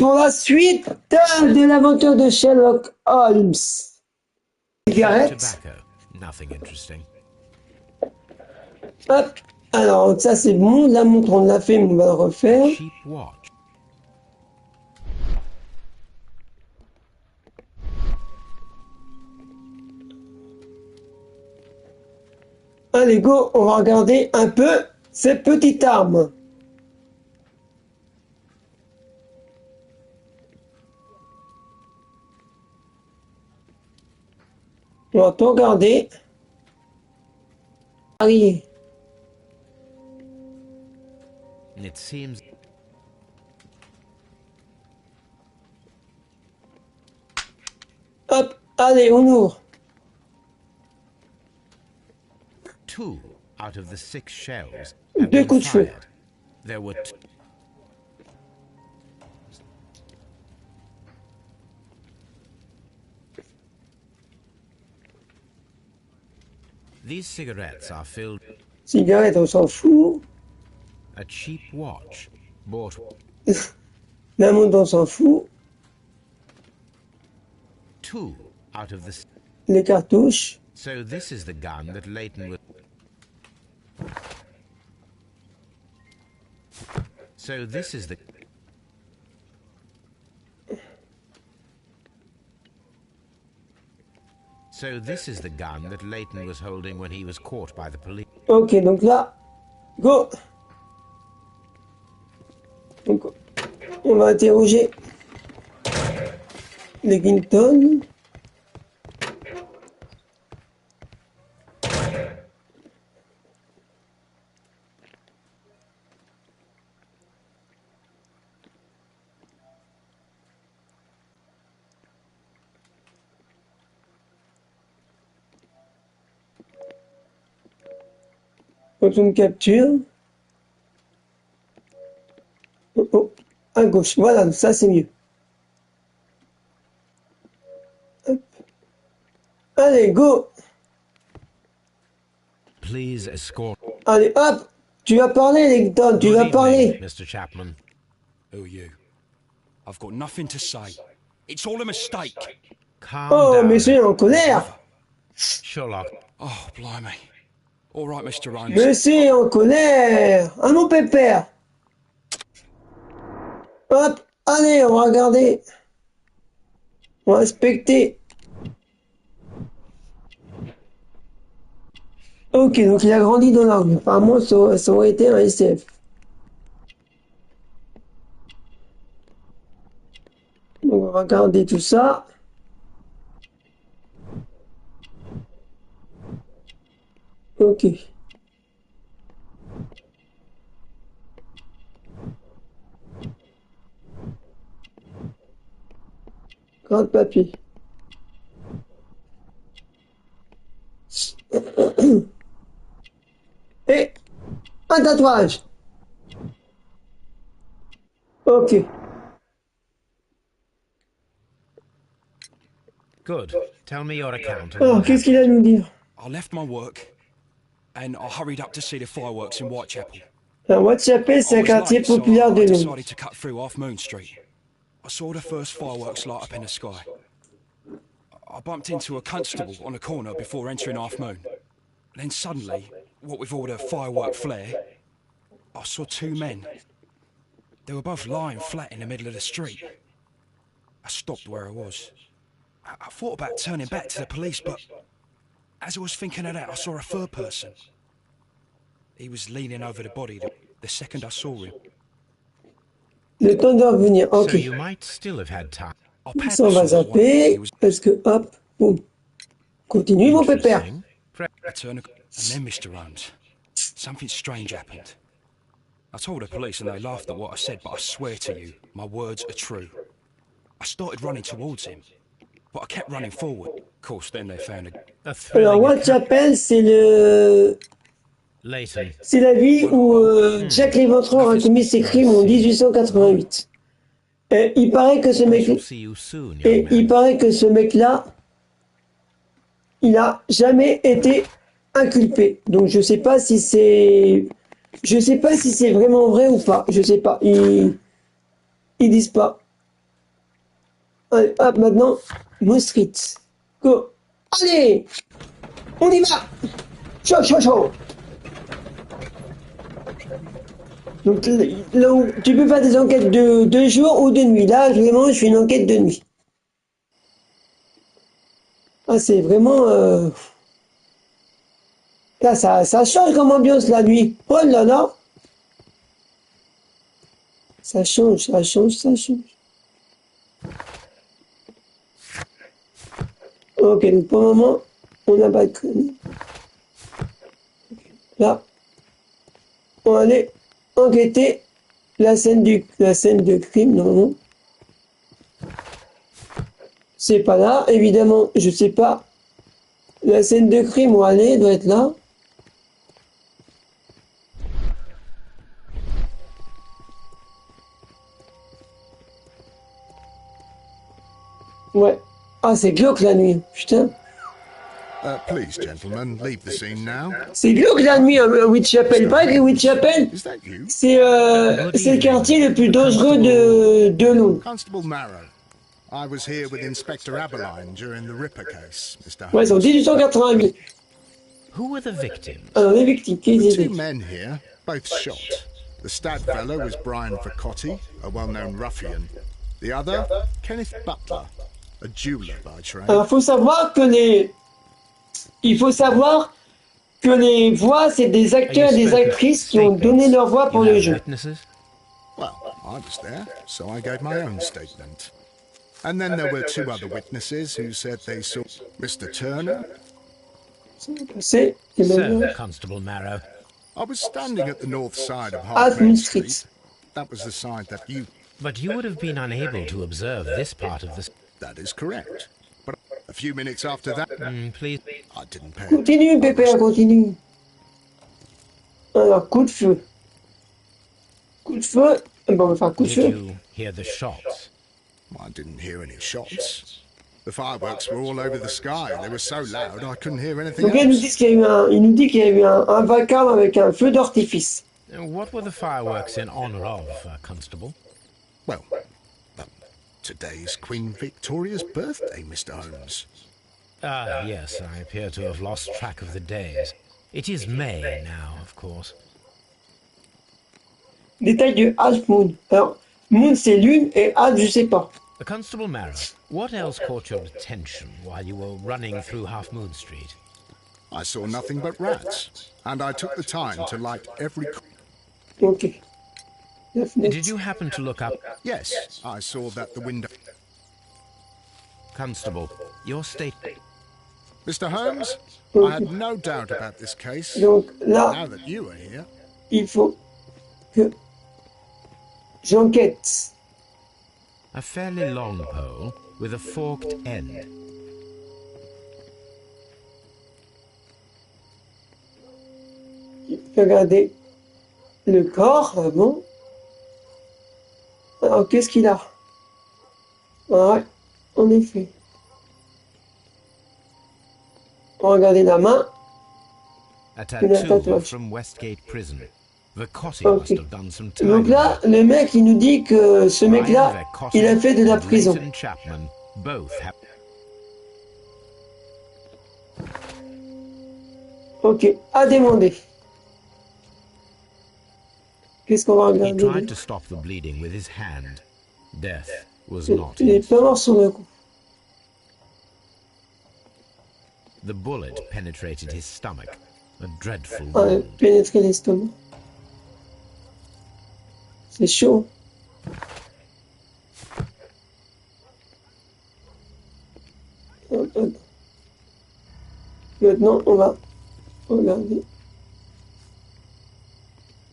pour la suite de l'aventure de Sherlock Holmes. Cigarette. Hop. Alors, ça c'est bon. La montre, on l'a fait, mais on va le refaire. Allez, go, on va regarder un peu cette petite arme. On va tout regarder. Allez. It seems. Hop, allez, on ouvre. 2 out of the 6 shells have been fired. There were These cigarettes are filled. Cigarette, on s'en fout. A cheap watch bought. La montre, on s'en fout. 2 out of the. Les cartouches. So this is the gun that Leighton was. So this is the. So this is the gun that Leighton was holding when he was caught by the police. Ok, donc là, go. Donc, on va interroger les Ginton. Quand on capture. Oh, oh, à gauche, voilà, ça c'est mieux. Hop. Allez, go. Please escort. Allez, hop. Tu vas parler, Layton, tu vas parler. Mr. Chapman. Who are you? I've got nothing to say. It's all a mistake. Calm Oh, down. monsieur est en colère. Sherlock. Oh, blimey. All right, Mr. Holmes. Monsieur est en colère. Ah mon pépère. Hop, allez, on va regarder. On va inspecter. Ok, donc il a grandi dans la rue. Apparemment, ça aurait été un SF. Donc on va regarder tout ça. Ok. Gratte papier. Et un tatouage. Ok. Good. Tell me your account. Alors, qu'est-ce qu'il a à nous dire? I left my work and I hurried up to see the fireworks in Whitechapel. Alors, Whitechapel, c'est un quartier populaire de I Londres. decided to cut through Half Moon Street. I saw the first fireworks light up in the sky. I bumped into a constable on a corner before entering Half Moon. Then suddenly, what with all the firework flare, I saw 2 men. They were both lying flat in the middle of the street. I stopped where I was. I thought about turning back to the police, but as I was thinking of that, I saw a third person. He was leaning over the body the second I saw him. Le temps de revenir, ok. So you might still have had time. Ça, on va zapper, parce que, hop, boum. Continue, mon pépère. I turned and then, Mr. Holmes, something strange happened. I told the police and they laughed at what I said, but I swear to you, my words are true. I started running towards him, but I kept running forward. Of course, then they found a Alors, Whitechapel, c'est le... Leighton. C'est la ville où Jack l'Éventreur a commis ses crimes en 1888. Et il paraît que ce mec... Et il paraît que ce mec-là, il a jamais été inculpé. Donc je sais pas si c'est... Je sais pas si c'est vraiment vrai ou pas. Je sais pas. Ils disent pas. Allez, hop, maintenant, Moustrite. Go. Allez, on y va. Chaud, chaud, chaud. Donc là où tu peux faire des enquêtes de jour ou de nuit. Là, vraiment, je fais une enquête de nuit. Ah, c'est vraiment... Là, ça change comme ambiance la nuit. Oh là là. Ça change, ça change, ça change. Ok, donc pour le moment, on n'a pas de conneries. Là, on va aller enquêter la scène de crime, normalement. C'est pas là, évidemment, je sais pas. La scène de crime où aller doit être là. Ouais. Ah, c'est glauque la nuit, putain. Please, gentlemen, leave the scene now. C'est glauque la nuit à Whitechapel. Pas que Whitechapel, Is that you? c'est le quartier le plus dangereux de Londres. Constable Marrow. I was here with Inspector Aberline during the Ripper case, Mr. Ouais, c'est en Holmes. 1888. Who were the victims? Alors, les victimes, qui The étaient two men here, both shot. The stab fellow was Brian Fracotti, a well-known ruffian. The other, Kenneth Butler, a jeweler by trade. Alors, il faut savoir que les voix, c'est des acteurs et des actrices qui ont donné leur voix pour le jeu. Well, I was there, so I gave my own statement. And then there were two other witnesses who said they saw Mr. Turner. C'est So, Constable Marrow. I was standing at the north side of Half Main Street. That was the side that you... But you would have been unable to observe this part of the... That is correct. But a few minutes after that... please. I didn't pay... Continue, Pépère, continue. Alors, coup de feu. Coup de feu. Bon, enfin, coup de Did feu. you hear the shots? I didn't hear any shots. The fireworks were all over the sky. They were so loud I couldn't hear anything Donc, il nous else. dit qu'il y a eu un vacarme avec un feu d'artifice. What were the fireworks in honor of, Constable? Well, today's Queen Victoria's birthday, Mr. Holmes. Ah, yes, I appear to have lost track of the days. It is May now, of course. Détail de half moon. Alors, moon c'est lune et half je sais pas. Constable Marrow, what else caught your attention while you were running through Half Moon Street? I saw nothing but rats, and I took the time to light every... Ok. Did you happen to look up... Yes, I saw that the window... Constable, your state... Mr. Holmes, I had no doubt about this case. Donc là, Now that you are here... il faut que j'enquête. A fairly long pole with a forked end. Il faut regarder le corps avant. Alors, qu'est-ce qu'il a? Ouais, en effet. On va regarder la main. A tattoo from Westgate Prison. Vacotti must have done some time. Donc là, le mec, il nous dit que ce mec-là, il a fait de la prison. Ok, à demander. Qu'est-ce qu'on va regarder? He tried to stop the bleeding with his hand. Death was not. Il est pas mort sur le coup. The bullet penetrated his stomach. A dreadful Ah, wound. pénétrer l'estomac. C'est chaud. Maintenant, on va regarder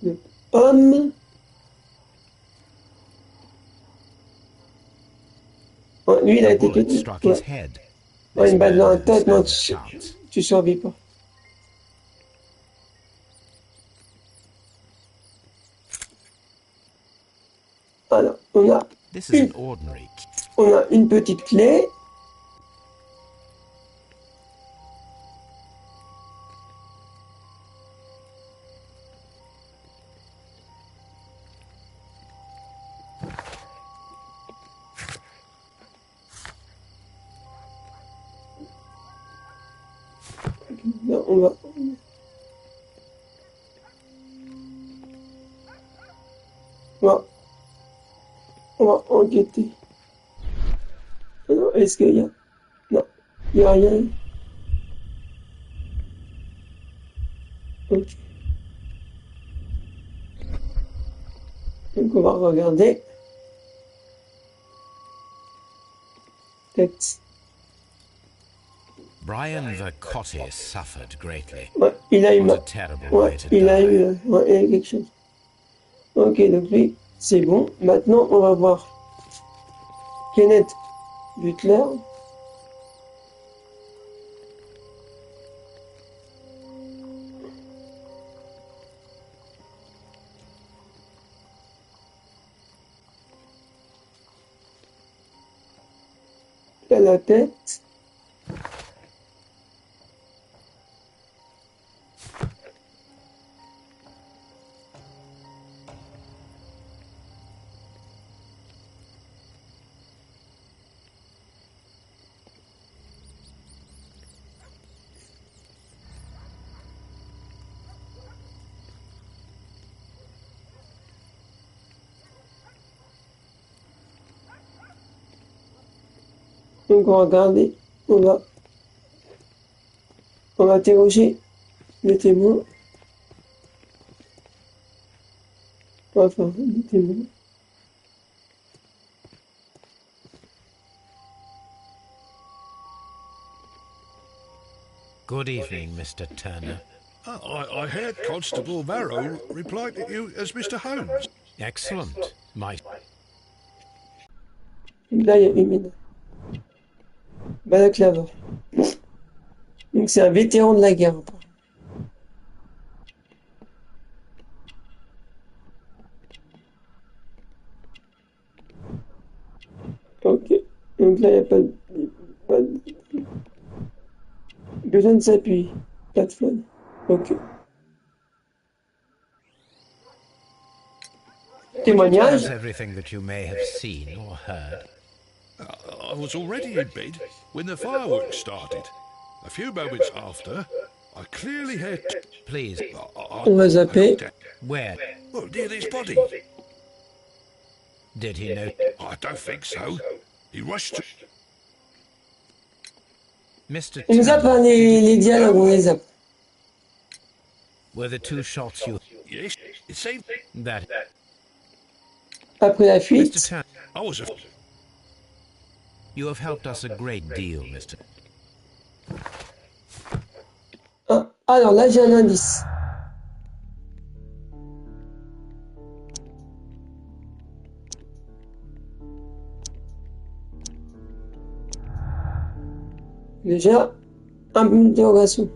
le pomme. Ouais, lui, il a été tué. Ouais, une balle dans la tête, non, tu survis pas. Voilà, on a une petite clé. On va enquêter. Alors, est-ce qu'il y a... Non, il n'y a rien. Ok. Donc on va regarder. Peut-être. Brian Vercotti suffered greatly. Ouais, il a eu What a terrible way to il a die. eu quelque chose. Ok, donc lui, c'est bon. Maintenant, on va voir Kenneth Butler. Il a la tête. Donc on va regarder, on va interroger le témoin. Enfin, le témoin. Good evening, Mr. Turner. I heard Constable Varro reply to you as Mr. Holmes. Excellent. My Là, il y a une mine. Balaclava. Donc c'est un vétéran de la guerre. Ok. Donc là, il n'y a pas de... Besoin de s'appuyer. Pas de fun. Ok. Témoignage. Tell us everything that you may have seen or heard. I was already in bed when the fireworks started. A few moments after, I clearly heard... Please, On va zapper. where Well, near this body. did he know? I don't think so. He rushed to... Mr. On zappe Turner, les dialogues, on les zappe. were the two shots you... Yes, it seemed... that... Après la Mr. fuite. Turner, I was a... you have helped us a great deal, Mr. Ah, alors là, j'ai un indice. Déjà, un peu d'interrogation.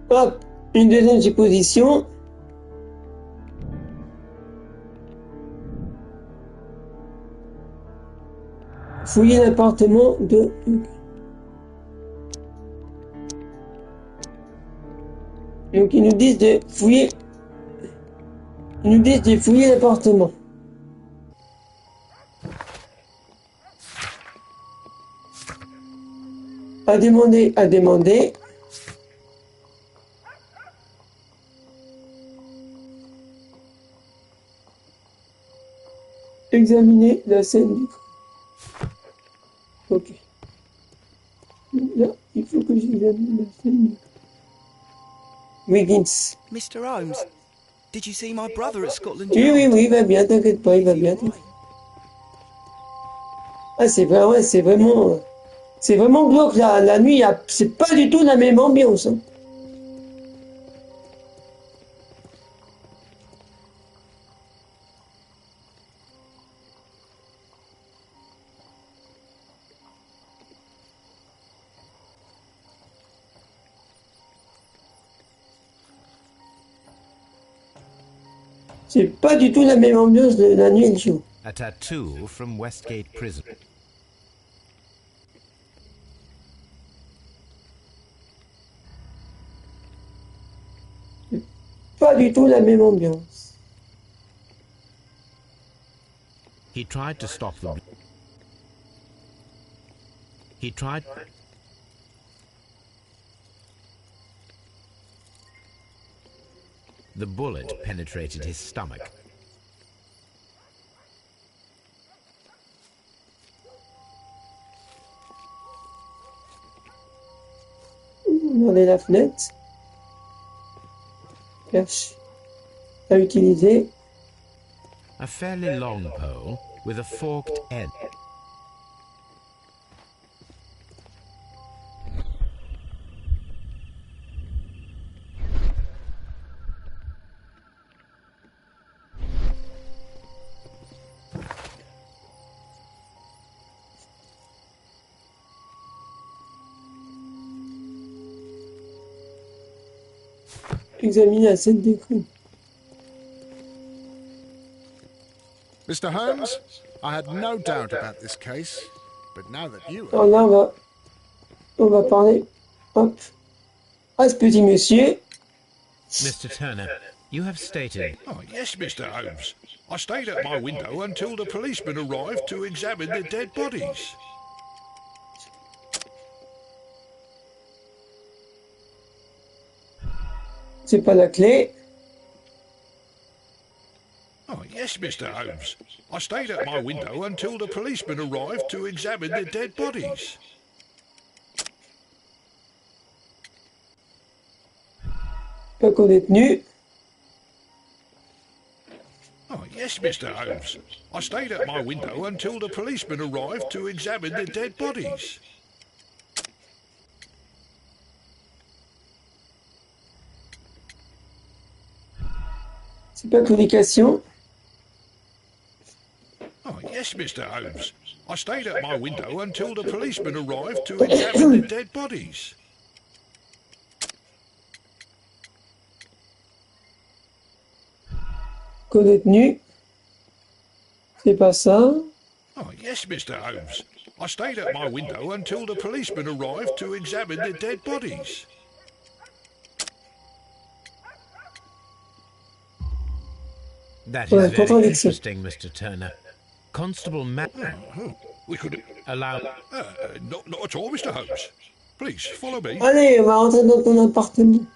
Hop, une deuxième supposition. Fouiller l'appartement de... Donc ils nous disent de fouiller... Ils nous disent de fouiller l'appartement. À demander, à demander. Examiner la scène du crime. Ok. Là, il faut que j'examine la scène du crime. Wiggins. Mr. Holmes, did you see my brother at Scotland Oui, Yard? oui, oui, il va bien, t'inquiète pas, il va bien. Ah, c'est vrai, ouais, c'est vraiment glauque, la nuit, c'est pas du tout la même ambiance. Hein. C'est pas du tout la même ambiance de la nuit et le jour. A tattoo from Westgate Prison. pas du tout la même ambiance. He tried to stop the... He tried... The bullet penetrated his stomach. Regardez la fenêtre. Perche à utiliser. A fairly long pole with a forked end. Examiner la scène des crimes. Mr. Holmes, I had no doubt about this case, but now that you Alors là, on va parler, hop, à ce petit monsieur. Mr. Turner, you have stated... Oh, yes, Mr. Holmes. I stayed at my window until the policeman arrived to examine the dead bodies. C'est pas la clé. Oh, yes, Mr. Holmes. I stayed at my window until the policeman arrived to examine the dead bodies. Pas co-détenu. Oh, yes, Mr. Holmes. I stayed at my window until the policeman arrived to examine the dead bodies. C'est pas communication. Oh, yes, Mr. Holmes. I stayed at my window until the policeman arrived to examine the dead bodies. Co-détenu. C'est pas ça. Oh, yes, Mr. Holmes. I stayed at my window until the policeman arrived to examine the dead bodies. That Ouais, is very contradiction. interesting, Mr. Turner. Constable We could... allow... not at all, Mr. Holmes. Please, follow me. Allez, on va rentrer dans ton appartement.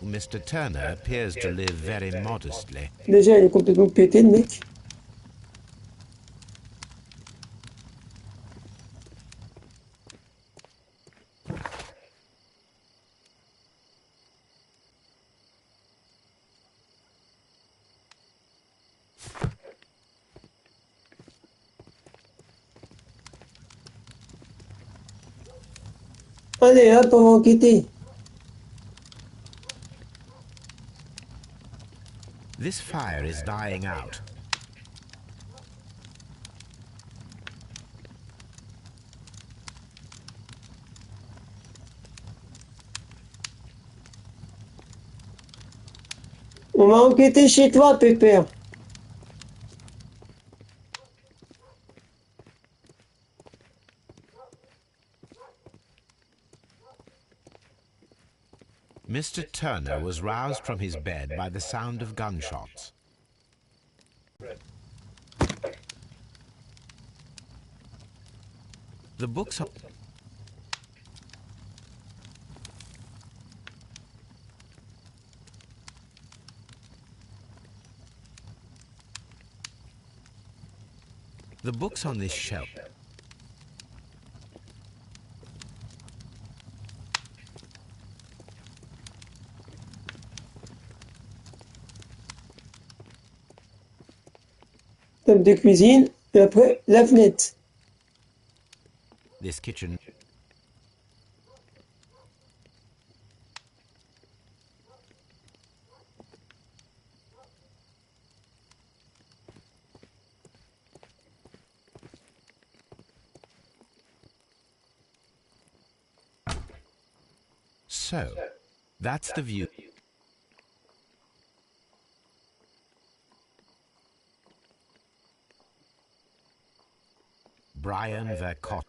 Mr. Turner appears to live very modestly. Déjà, il est complètement pété, le mec. Allez, hop, on va enquêter. This fire is dying out. On va enquêter chez toi, Pépère. Mr. Turner was roused from his bed by the sound of gunshots. The books are... The books on this shelf... Table de cuisine, et après, la fenêtre. This kitchen... So, that's the view. Brian Vercott.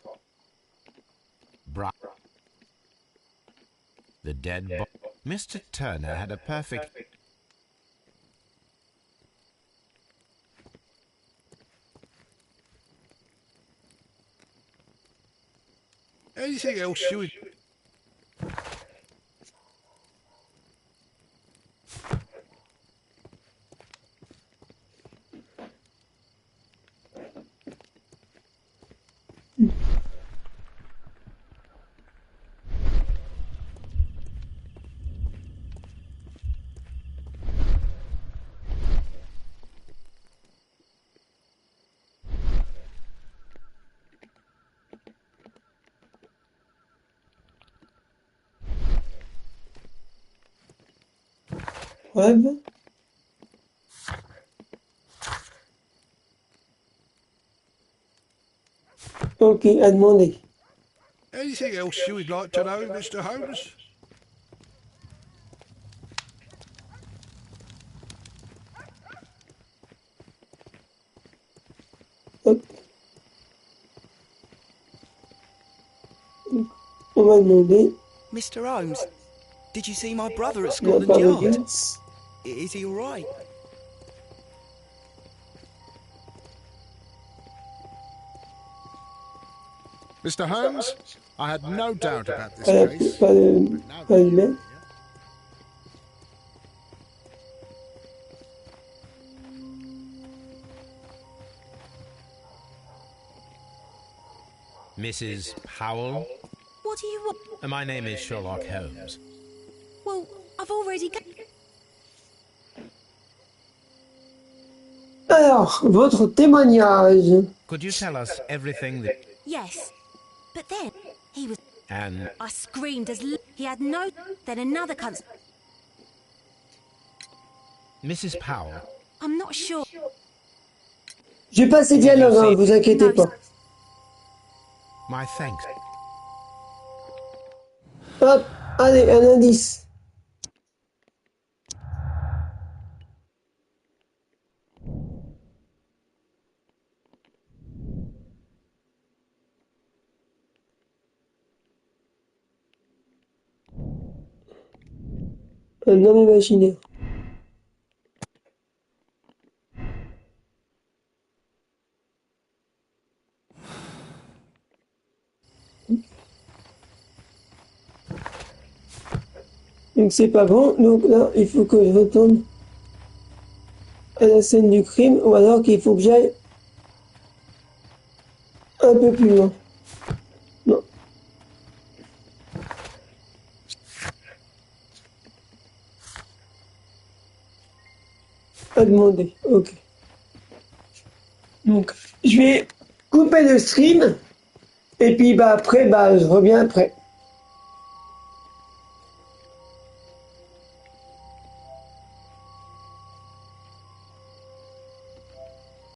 The dead body. Mr. Turner had a perfect... Anything else you would... Preuve. Ok, à demander. Anything else you would like to know, Mr. Holmes? Hop. On va demander. Mr. Holmes, did you see my brother at Il n'y a Scotland pas de Yard? gaz. Is he all right? Mr. Holmes, I had no doubt about this Pas case. pas de mec. Mrs. Powell? What do you want? My name is Sherlock Holmes. Well, I've already got... Alors, votre témoignage. Could you tell us everything that... Yes. But then, he was... And I screamed he had no... Then another cunt... Mrs. Powell? I'm not sure. J'ai pas ces dialogues, hein, vous inquiétez No, pas. My thanks. Hop, allez, un indice. Un homme imaginaire. Donc c'est pas bon, donc là il faut que je retourne à la scène du crime, ou alors qu'il faut que j'aille un peu plus loin. Non. À demander, ok. Donc je vais couper le stream, et puis bah après bah je reviens après.